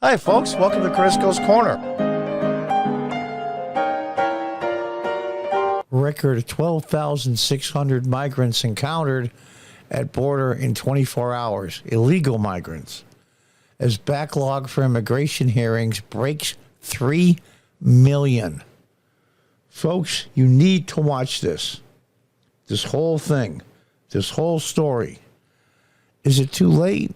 Hi, folks. Welcome to Crisco's Corner. Record 12,600 migrants encountered at border in 24 hours. Illegal migrants. As backlog for immigration hearings breaks 3 million. Folks, you need to watch this. This whole thing. This whole story. Is it too late?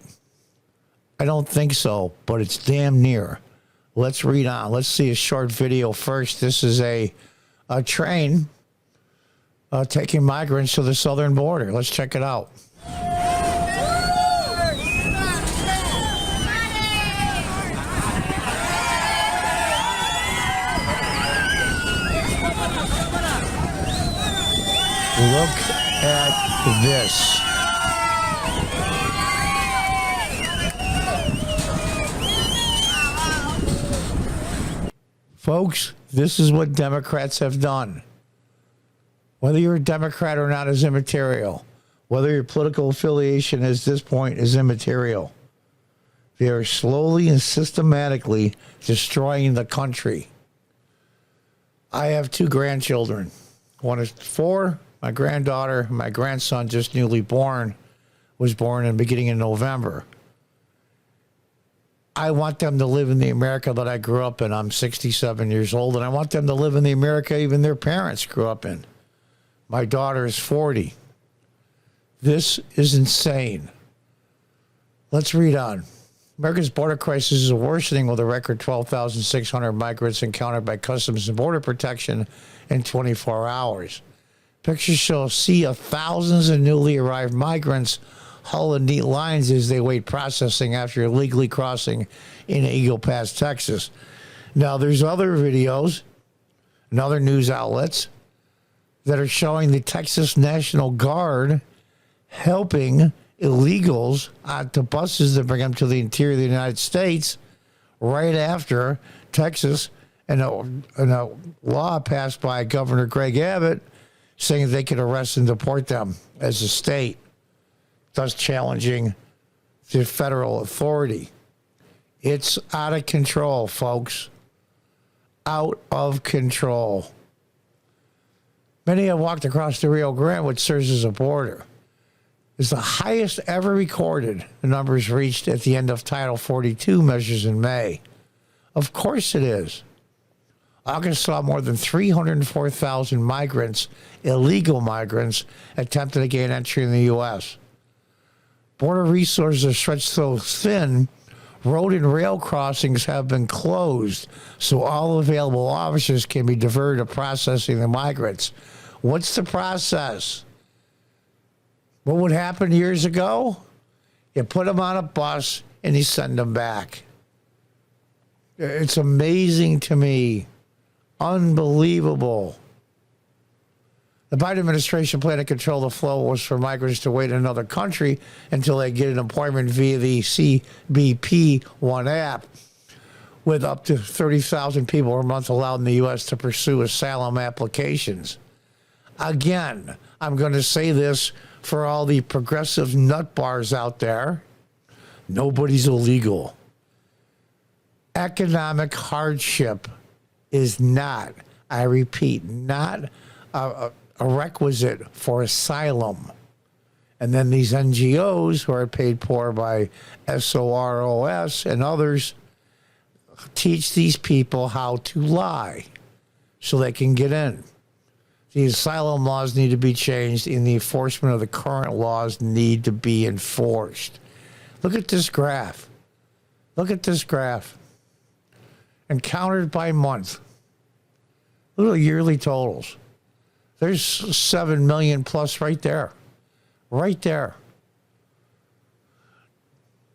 I don't think so, but it's damn near. Let's read on. Let's see a short video first. This is a train taking migrants to the southern border. Let's check it out. Look at this. Folks, this is what Democrats have done. Whether you're a Democrat or not is immaterial. Whether your political affiliation at this point is immaterial. They are slowly and systematically destroying the country. I have 2 grandchildren. One is 4. My granddaughter, my grandson, just newly born, was born in the beginning of November. I want them to live in the America that I grew up in. I'm 67 years old, and I want them to live in the America even their parents grew up in. My daughter is 40. This is insane. Let's read on. America's border crisis is worsening with a record 12,600 migrants encountered by Customs and Border Protection in 24 hours. Pictures show a sea of thousands of newly arrived migrants haul in neat lines as they wait processing after illegally crossing in Eagle Pass, Texas. Now, there's other videos and other news outlets that are showing the Texas National Guard helping illegals onto buses that bring them to the interior of the United States right after Texas and a law passed by Governor Greg Abbott saying they could arrest and deport them as a state, thus challenging the federal authority. It's out of control, folks. Out of control. Many have walked across the Rio Grande, which serves as a border. It's the highest ever recorded. The numbers reached at the end of Title 42 measures in May. Of course it is. August saw more than 304,000 migrants, illegal migrants, attempting to gain entry in the U.S. Border resources are stretched so thin, road and rail crossings have been closed, so all available officers can be diverted to processing the migrants. What's the process? What would happen years ago? You put them on a bus and you send them back. It's amazing to me. Unbelievable. The Biden administration plan to control the flow was for migrants to wait in another country until they get an employment via the CBP One app, with up to 30,000 people per month allowed in the U.S. to pursue asylum applications. Again, I'm going to say this for all the progressive nut bars out there. Nobody's illegal. Economic hardship is not, I repeat, not a requisite for asylum. And then these NGOs who are paid for by SOROS and others teach these people how to lie so they can get in. The asylum laws need to be changed, and the enforcement of the current laws need to be enforced. Look at this graph. Look at this graph. Encountered by month. Look at the yearly totals. There's 7 million plus right there. Right there.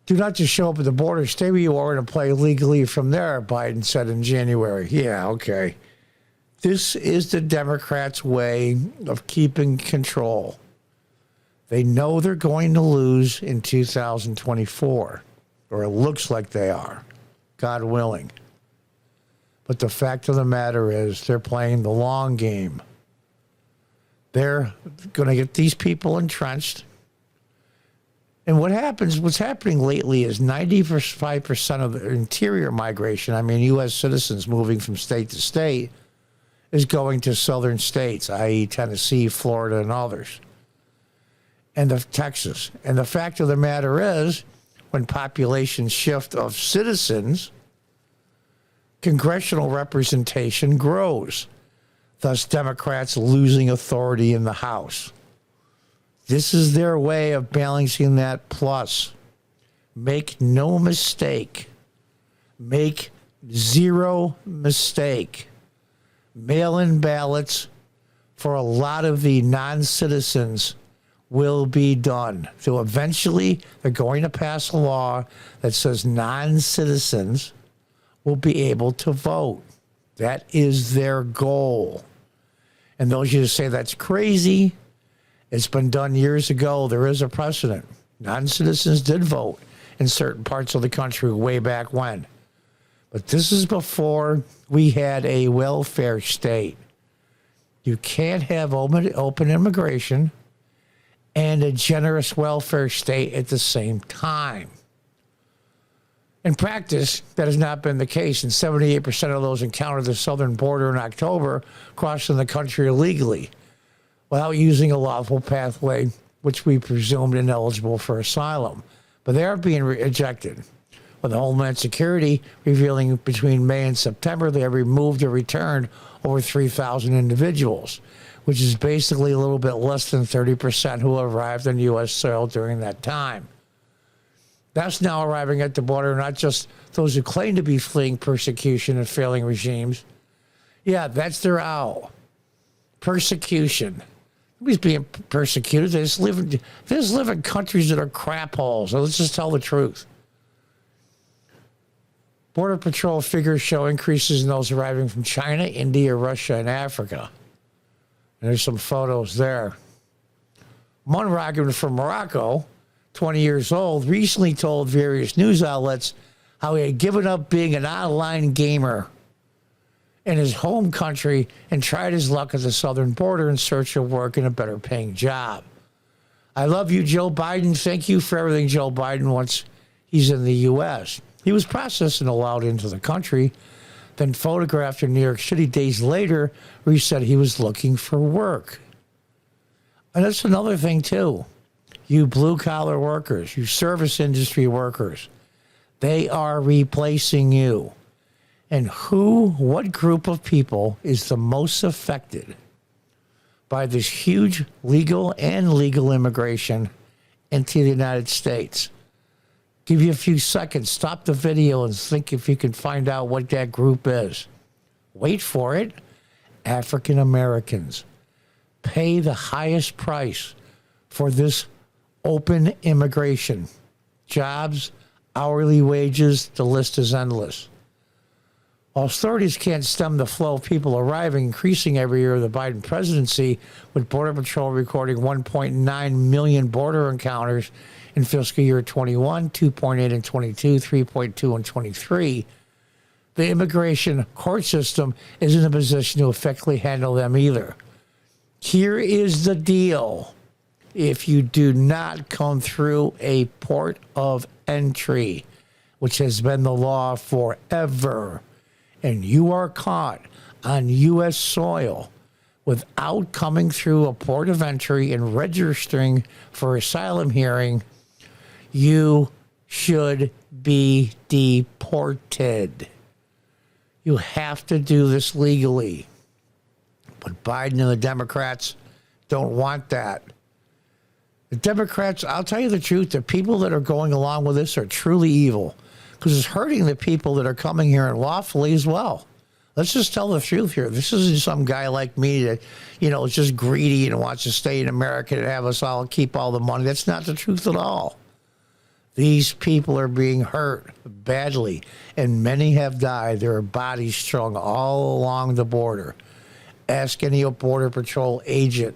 Do not just show up at the border. Stay where you are and play legally from there, Biden said in January. Yeah, okay. This is the Democrats' way of keeping control. They know they're going to lose in 2024, or it looks like they are, God willing. But the fact of the matter is they're playing the long game. They're going to get these people entrenched. And what's happening lately is 95% of the interior migration, I mean, U.S. citizens moving from state to state, is going to southern states, i.e. Tennessee, Florida, and others, and of Texas. And the fact of the matter is, when population shift of citizens, congressional representation grows, thus Democrats losing authority in the House. This is their way of balancing that plus. Make no mistake. Make zero mistake. Mail-in ballots for a lot of the non-citizens will be done. So eventually they're going to pass a law that says non-citizens will be able to vote. That is their goal. And those of you who say that's crazy, it's been done years ago. There is a precedent. Non-citizens did vote in certain parts of the country way back when. But this is before we had a welfare state. You can't have open immigration and a generous welfare state at the same time. In practice, that has not been the case, and 78% of those encountered the southern border in October crossing the country illegally without using a lawful pathway, which we presumed ineligible for asylum. But they are being ejected. With the Homeland Security revealing between May and September, they have removed or returned over 3,000 individuals, which is basically a little bit less than 30% who arrived on U.S. soil during that time. That's now arriving at the border, not just those who claim to be fleeing persecution and failing regimes. Yeah, that's their out. Persecution. Nobody's being persecuted. They just live in countries that are crap holes. So let's just tell the truth. Border Patrol figures show increases in those arriving from China, India, Russia, and Africa. And there's some photos there. Monraghan from Morocco, 20 years old, recently told various news outlets how he had given up being an online gamer in his home country and tried his luck at the southern border in search of work and a better paying job. I love you, Joe Biden. Thank you for everything, Joe Biden, once he's in the U.S. He was processed and allowed into the country, then photographed in New York City days later where he said he was looking for work. And that's another thing, too. You blue-collar workers, you service industry workers, they are replacing you. And what group of people is the most affected by this huge legal and illegal immigration into the United States? Give you a few seconds. Stop the video and think if you can find out what that group is. Wait for it. African Americans pay the highest price for this open immigration. Jobs, hourly wages, the list is endless. While authorities can't stem the flow of people arriving, increasing every year of the Biden presidency, with Border Patrol recording 1.9 million border encounters in fiscal year 21, 2.8 in 22, 3.2 in 23, the immigration court system isn't in a position to effectively handle them either. Here is the deal. If you do not come through a port of entry, which has been the law forever, and you are caught on U.S. soil without coming through a port of entry and registering for asylum hearing, you should be deported. You have to do this legally. But Biden and the Democrats don't want that. The Democrats, I'll tell you the truth, the people that are going along with this are truly evil because it's hurting the people that are coming here unlawfully as well. Let's just tell the truth here. This isn't some guy like me that, is just greedy and wants to stay in America and have us all keep all the money. That's not the truth at all. These people are being hurt badly, and many have died. There are bodies strung all along the border. Ask any Border Patrol agent.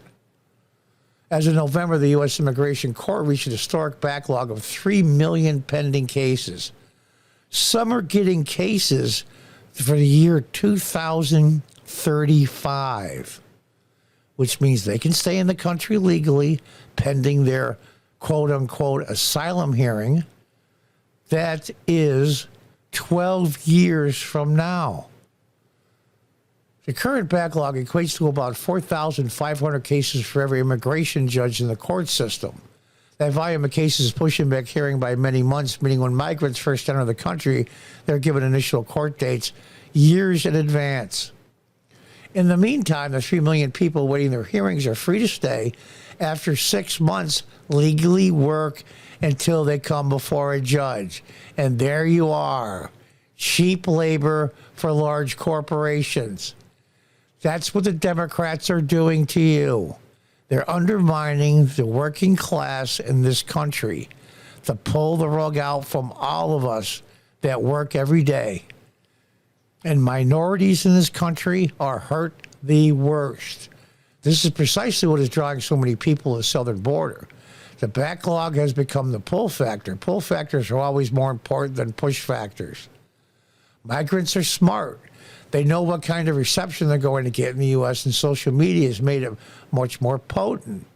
As of November, the U.S. Immigration Court reached a historic backlog of 3 million pending cases. Some are getting cases for the year 2035, which means they can stay in the country legally pending their quote unquote asylum hearing, that is 12 years from now. The current backlog equates to about 4,500 cases for every immigration judge in the court system. That volume of cases is pushing back hearing by many months, meaning when migrants first enter the country, they're given initial court dates years in advance. In the meantime, the 3 million people waiting their hearings are free to stay after 6 months, legally work until they come before a judge. And there you are, cheap labor for large corporations. That's what the Democrats are doing to you. They're undermining the working class in this country to pull the rug out from all of us that work every day. And minorities in this country are hurt the worst. This is precisely what is drawing so many people to the southern border. The backlog has become the pull factor. Pull factors are always more important than push factors. Migrants are smart. They know what kind of reception they're going to get in the U.S., and social media has made it much more potent.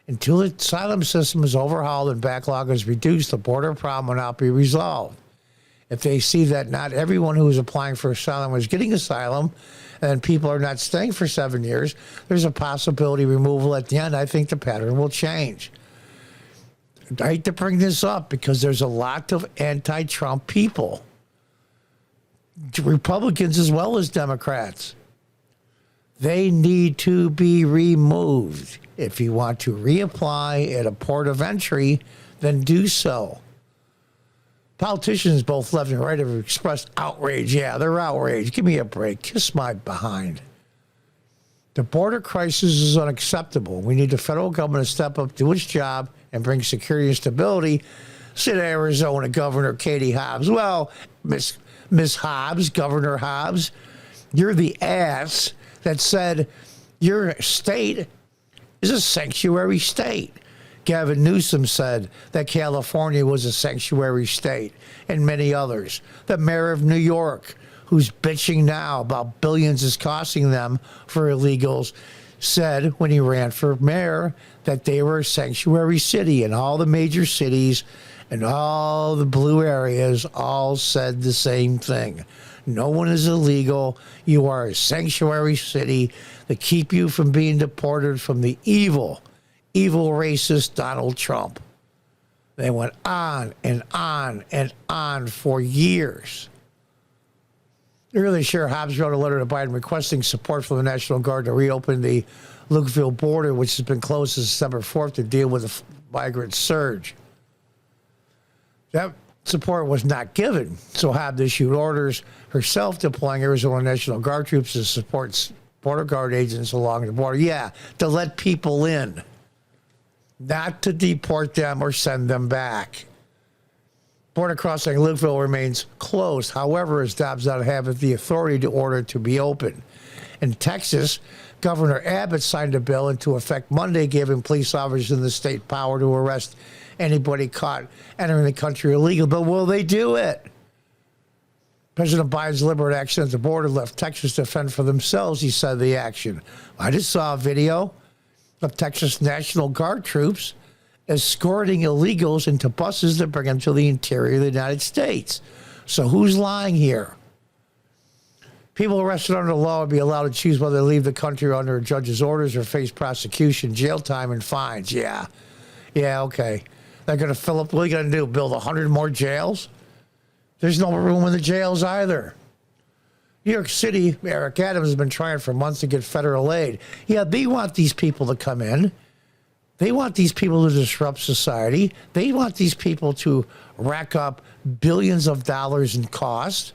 Until the asylum system is overhauled and backlog is reduced, the border problem will not be resolved. If they see that not everyone who is applying for asylum is getting asylum, and people are not staying for 7 years, there's a possibility removal at the end. I think the pattern will change. I hate to bring this up because there's a lot of anti-Trump people, Republicans as well as Democrats. They need to be removed. If you want to reapply at a port of entry, then do so. Politicians, both left and right, have expressed outrage. Yeah, they're outraged. Give me a break. Kiss my behind. The border crisis is unacceptable. We need the federal government to step up, do its job, and bring security and stability. Said Arizona Governor Katie Hobbs. Well, Miss Hobbs, Governor Hobbs, you're the ass that said your state is a sanctuary state. Gavin Newsom said that California was a sanctuary state, and many others. The mayor of New York, who's bitching now about billions is costing them for illegals, said when he ran for mayor that they were a sanctuary city, and all the major cities and all the blue areas all said the same thing. No one is illegal. You are a sanctuary city to keep you from being deported from the evil racist Donald Trump. They went on and on and on for years. Earlier this year, Hobbs wrote a letter to Biden requesting support from the National Guard to reopen the Lukeville border, which has been closed since December 4th to deal with the migrant surge. That support was not given, so Hobbs issued orders herself deploying Arizona National Guard troops to support border guard agents along the border. Yeah, to let people in, not to deport them or send them back. Border crossing Lukeville remains closed. However, as Dobbs does not have the authority to order it to be open. In Texas, Governor Abbott signed a bill into effect Monday, giving police officers in the state power to arrest anybody caught entering the country illegal. But will they do it? President Biden's deliberate action at the border left Texas to fend for themselves, he said the action. I just saw a video of Texas National Guard troops escorting illegals into buses to bring them to the interior of the United States. So who's lying here? People arrested under the law would be allowed to choose whether to leave the country under a judge's orders or face prosecution, jail time, and fines. Yeah, okay. They're going to fill up. What are you going to do, build 100 more jails? There's no room in the jails either. New York City, Eric Adams has been trying for months to get federal aid. Yeah, they want these people to come in. They want these people to disrupt society. They want these people to rack up billions of dollars in cost.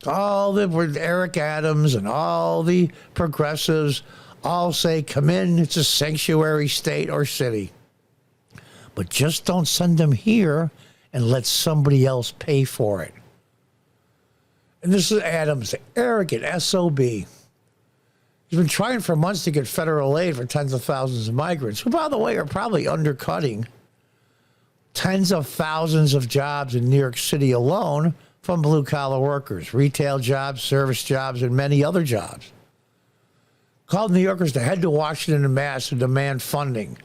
All the Eric Adams and all the progressives all say, come in, it's a sanctuary state or city. But just don't send them here and let somebody else pay for it. And this is Adams, the arrogant SOB. He's been trying for months to get federal aid for tens of thousands of migrants, who, by the way, are probably undercutting tens of thousands of jobs in New York City alone from blue-collar workers, retail jobs, service jobs, and many other jobs. Called New Yorkers to head to Washington en masse to demand funding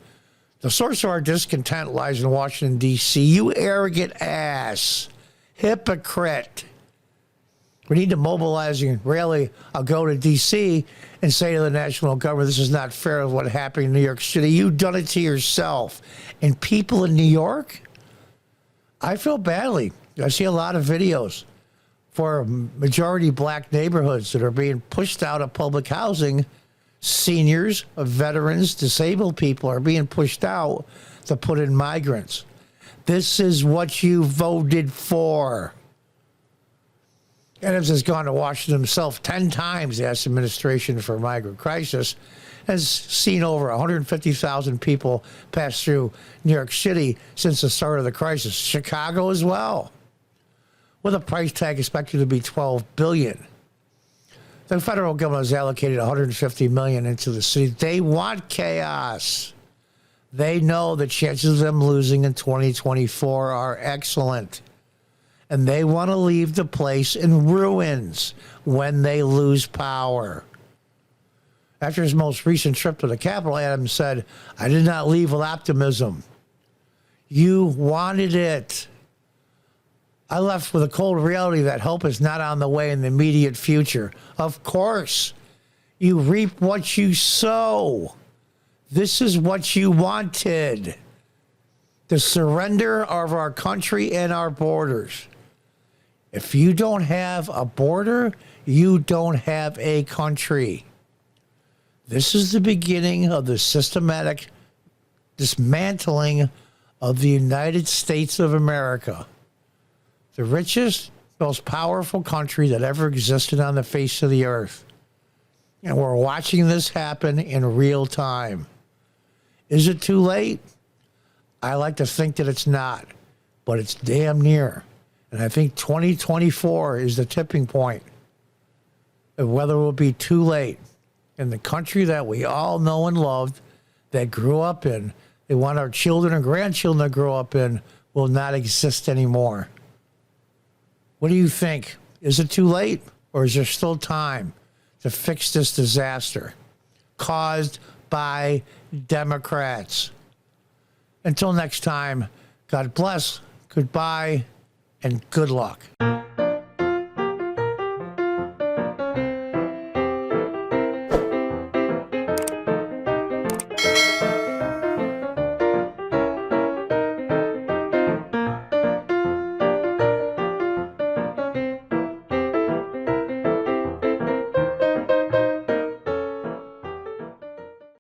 The source of our discontent lies in Washington, D.C. You arrogant ass. Hypocrite. We need to mobilize and rally. I'll go to D.C. and say to the national government, this is not fair of what happened in New York City. You've done it to yourself. And people in New York, I feel badly. I see a lot of videos for majority black neighborhoods that are being pushed out of public housing. Seniors, veterans, disabled people are being pushed out to put in migrants. This is what you voted for. Adams has gone to Washington himself 10 times, the U.S. administration for migrant crisis, has seen over 150,000 people pass through New York City since the start of the crisis. Chicago as well, with a price tag expected to be $12 billion. The federal government has allocated $150 million into the city. They want chaos. They know the chances of them losing in 2024 are excellent. And they want to leave the place in ruins when they lose power. After his most recent trip to the Capitol, Adams said, I did not leave with optimism. You wanted it. I left with a cold reality that hope is not on the way in the immediate future. Of course, you reap what you sow. This is what you wanted. The surrender of our country and our borders. If you don't have a border, you don't have a country. This is the beginning of the systematic dismantling of the United States of America. The richest, most powerful country that ever existed on the face of the earth. And we're watching this happen in real time. Is it too late? I like to think that it's not, but it's damn near. And I think 2024 is the tipping point of whether it will be too late. In the country that we all know and loved, that grew up in, they want our children and grandchildren to grow up in, will not exist anymore. What do you think? Is it too late, or is there still time to fix this disaster caused by Democrats? Until next time, God bless, goodbye, and good luck.